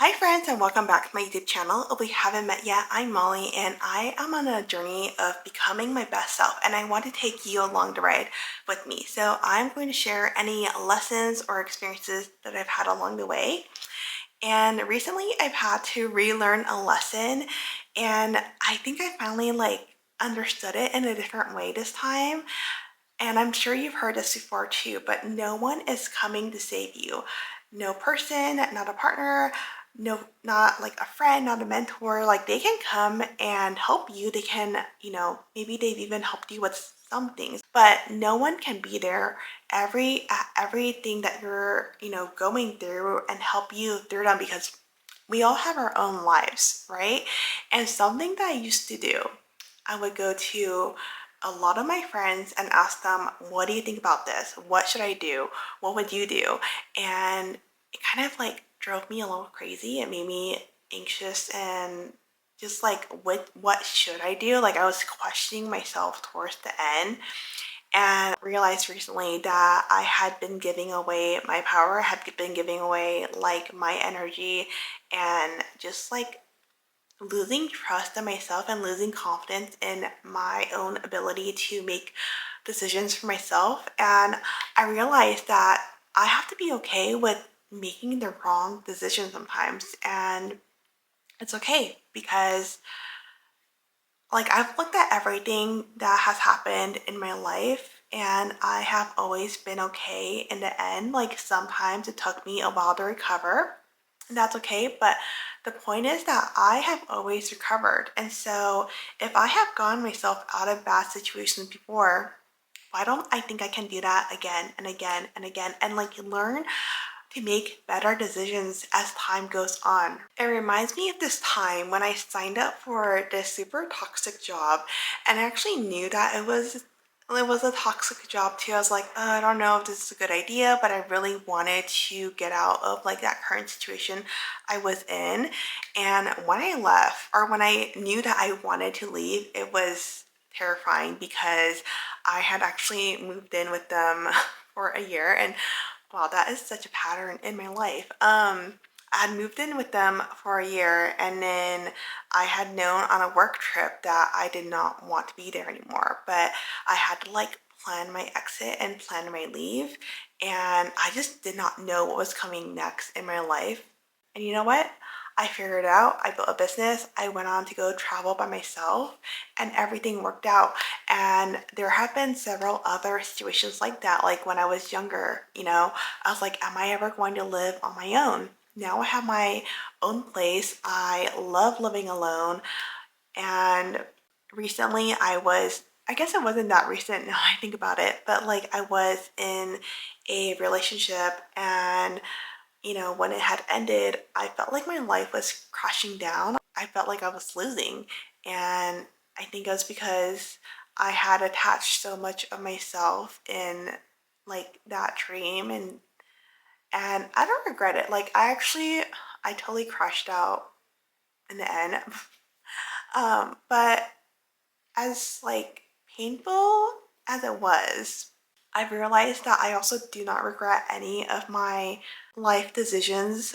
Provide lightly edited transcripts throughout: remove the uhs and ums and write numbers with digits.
Hi friends and welcome back to my YouTube channel. If we haven't met yet, I'm Molly and I am on a journey of becoming my best self and I want to take you along the ride with me. So I'm going to share any lessons or experiences that I've had along the way. And recently I've had to relearn a lesson and I think I finally understood it in a different way this time. And I'm sure you've heard this before too, but no one is coming to save you. No person, not a partner, no, not like a friend, not a mentor. Like they can come and help you. They can, maybe they've even helped you with some things, but no one can be there everything that you're, going through and help you through them because we all have our own lives, right? And something that I used to do, I would go to a lot of my friends and ask them, what do you think about this? What should I do? What would you do? And it kind of drove me a little crazy. It made me anxious and just like what should I do? Like I was questioning myself towards the end and realized recently that I had been giving away my power, had been giving away like my energy and just like losing trust in myself and losing confidence in my own ability to make decisions for myself. And I realized that I have to be okay with making the wrong decision sometimes. And it's okay because I've looked at everything that has happened in my life and I have always been okay in the end. Like sometimes it took me a while to recover. And that's okay, but the point is that I have always recovered. And so if I have gotten myself out of bad situations before, why don't I think I can do that again and again and again and learn to make better decisions as time goes on. It reminds me of this time when I signed up for this super toxic job and I actually knew that it was a toxic job too. I was like, I don't know if this is a good idea, but I really wanted to get out of that current situation I was in. And when I left, or when I knew that I wanted to leave, it was terrifying because I had actually moved in with them for a year and wow, that is such a pattern in my life. I had moved in with them for a year and then I had known on a work trip that I did not want to be there anymore, but I had to plan my exit and plan my leave and I just did not know what was coming next in my life. And you know what? I figured it out. I built a business. I went on to go travel by myself and everything worked out. And there have been several other situations like that. Like when I was younger, I was like, am I ever going to live on my own? Now I have my own place. I love living alone. And recently I guess it wasn't that recent now I think about it, but I was in a relationship and when it had ended, I felt like my life was crashing down. I felt like I was losing. And I think it was because I had attached so much of myself in that dream and I don't regret it. I totally crashed out in the end. But as painful as it was, I've realized that I also do not regret any of my life decisions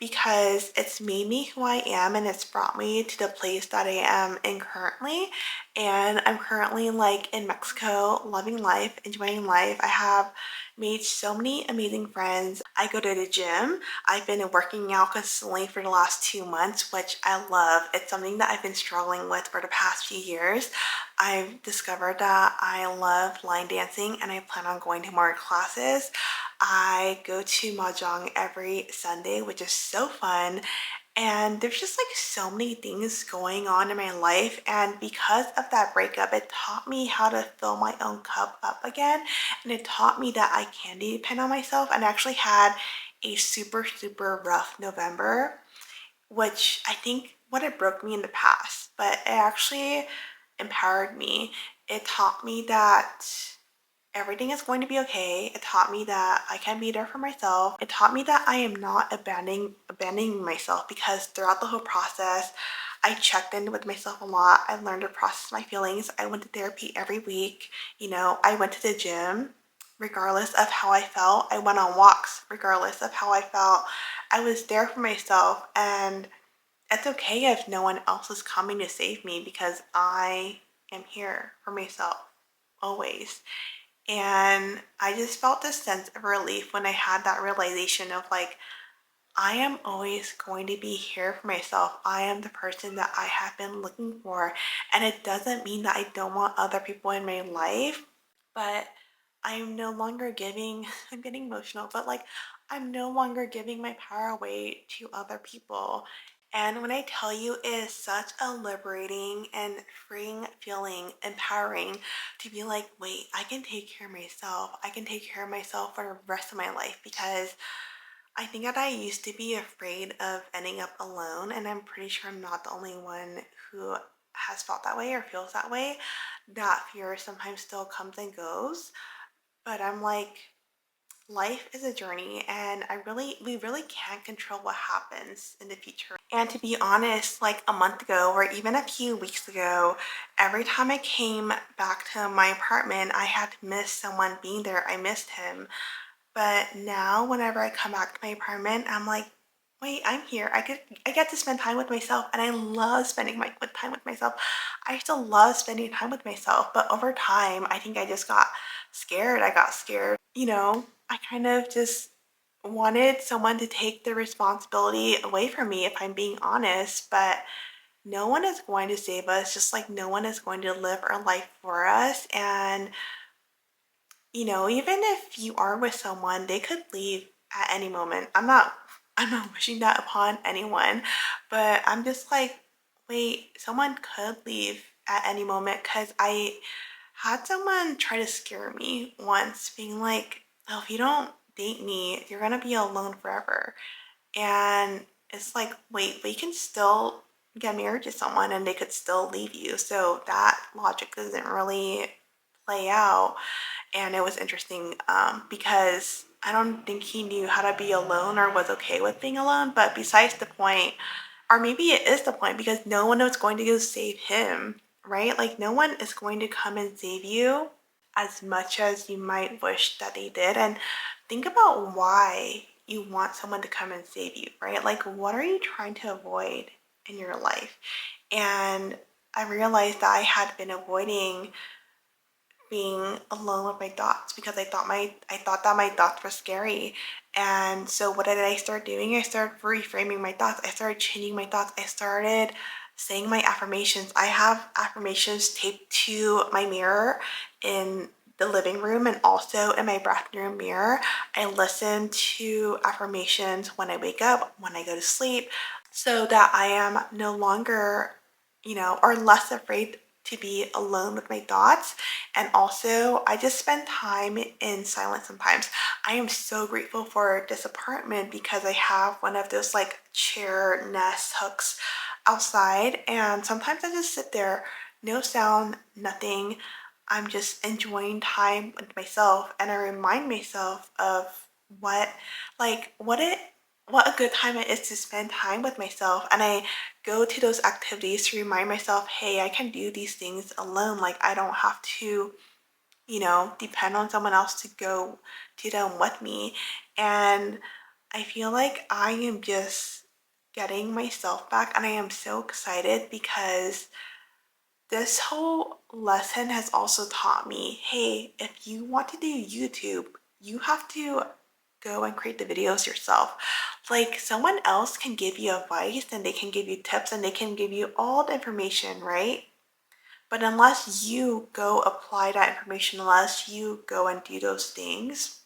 because it's made me who I am and it's brought me to the place that I am in currently. And I'm currently in Mexico, loving life, enjoying life. I have made so many amazing friends. I go to the gym. I've been working out consistently for the last 2 months, which I love. It's something that I've been struggling with for the past few years. I've discovered that I love line dancing and I plan on going to more classes. I go to Mahjong every Sunday, which is so fun. And there's just so many things going on in my life. And because of that breakup, it taught me how to fill my own cup up again. And it taught me that I can depend on myself. And I actually had a super, super rough November, which I think would have broke me in the past, but it actually empowered me. It taught me that everything is going to be okay. It taught me that I can be there for myself. It taught me that I am not abandoning myself because throughout the whole process, I checked in with myself a lot. I learned to process my feelings. I went to therapy every week. I went to the gym regardless of how I felt. I went on walks regardless of how I felt. I was there for myself, and it's okay if no one else is coming to save me because I am here for myself always. And I just felt this sense of relief when I had that realization of like, I am always going to be here for myself. I am the person that I have been looking for. And it doesn't mean that I don't want other people in my life, but I'm no longer giving, I'm getting emotional, but like I'm no longer giving my power away to other people. And when I tell you, it is such a liberating and freeing feeling, empowering to be like, wait, I can take care of myself. I can take care of myself for the rest of my life because I think that I used to be afraid of ending up alone, and I'm pretty sure I'm not the only one who has felt that way or feels that way. That fear sometimes still comes and goes, but I'm like, life is a journey, and we really can't control what happens in the future. And to be honest, like a month ago or even a few weeks ago, every time I came back to my apartment, I had missed someone being there. I missed him. But now whenever I come back to my apartment, I'm like, wait, I'm here. I get to spend time with myself, and I love spending my with time with myself. I still love spending time with myself, but over time, I think I just got scared. I got scared. I kind of just wanted someone to take the responsibility away from me if I'm being honest, but no one is going to save us, just like no one is going to live our life for us. And even if you are with someone, they could leave at any moment. I'm not wishing that upon anyone, but I'm just like, wait, someone could leave at any moment because I had someone try to scare me once, being like, oh, if you don't date me, you're gonna be alone forever. And it's like, wait, but you can still get married to someone and they could still leave you. So that logic doesn't really play out. And it was interesting because I don't think he knew how to be alone or was okay with being alone. But besides the point, or maybe it is the point because no one was going to go save him, right? Like, no one is going to come and save you as much as you might wish that they did. And think about why you want someone to come and save you, right? Like, what are you trying to avoid in your life? And I realized that I had been avoiding being alone with my thoughts because I thought that my thoughts were scary. And so what did I start doing? I started reframing my thoughts. I started changing my thoughts. I started saying my affirmations. I have affirmations taped to my mirror in the living room and also in my bathroom mirror. I listen to affirmations when I wake up, when I go to sleep, so that I am no longer, or less afraid to be alone with my thoughts. And also, I just spend time in silence sometimes. I am so grateful for this apartment because I have one of those like chair nest hooks outside, and sometimes I just sit there, no sound, nothing. I'm just enjoying time with myself, and I remind myself of what, like, what a good time it is to spend time with myself. And I go to those activities to remind myself, hey, I can do these things alone. Like, I don't have to, depend on someone else to go do them with me. And I feel like I am just getting myself back, and I am so excited because this whole lesson has also taught me, hey, if you want to do YouTube, you have to go and create the videos yourself. Like, someone else can give you advice and they can give you tips and they can give you all the information, right? But unless you go apply that information, unless you go and do those things,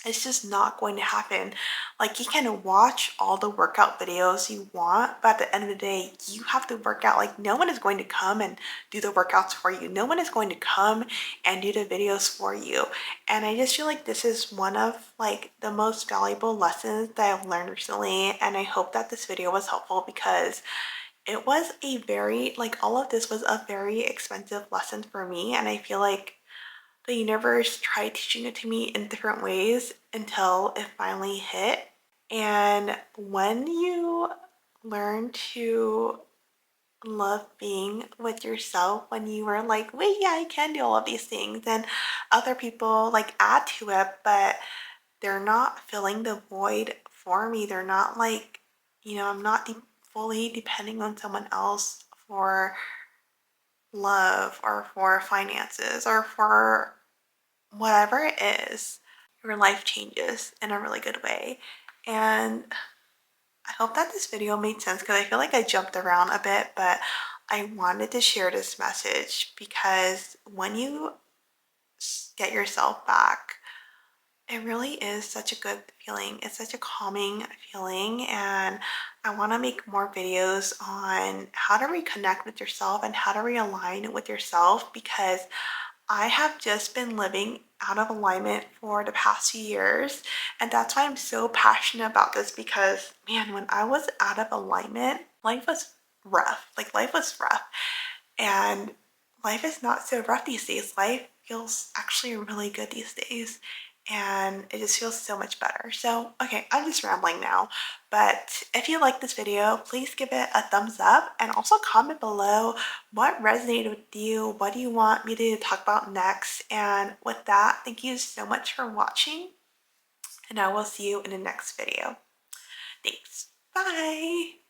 it's just not going to happen. Like, you can watch all the workout videos you want, but at the end of the day, you have to work out. Like, no one is going to come and do the workouts for you. No one is going to come and do the videos for you. And I just feel like this is one of like the most valuable lessons that I've learned recently. And I hope that this video was helpful because it was a very, like, all of this was a very expensive lesson for me. And I feel like the universe tried teaching it to me in different ways until it finally hit. And when you learn to love being with yourself when you were like, wait, yeah, I can do all of these things. And other people like add to it, but they're not filling the void for me. They're not like, I'm not fully depending on someone else for love or for finances or for whatever it is. Your life changes in a really good way. And I hope that this video made sense because I feel like I jumped around a bit, but I wanted to share this message because when you get yourself back, it really is such a good feeling. It's such a calming feeling, and I want to make more videos on how to reconnect with yourself and how to realign with yourself because I have just been living out of alignment for the past few years. And that's why I'm so passionate about this because, man, when I was out of alignment, life was rough. Like, life was rough. And life is not so rough these days. Life feels actually really good these days. And it just feels so much better. So, okay, I'm just rambling now. But if you like this video, please give it a thumbs up and also comment below what resonated with you. What do you want me to talk about next? And with that, thank you so much for watching. And I will see you in the next video. Thanks. Bye.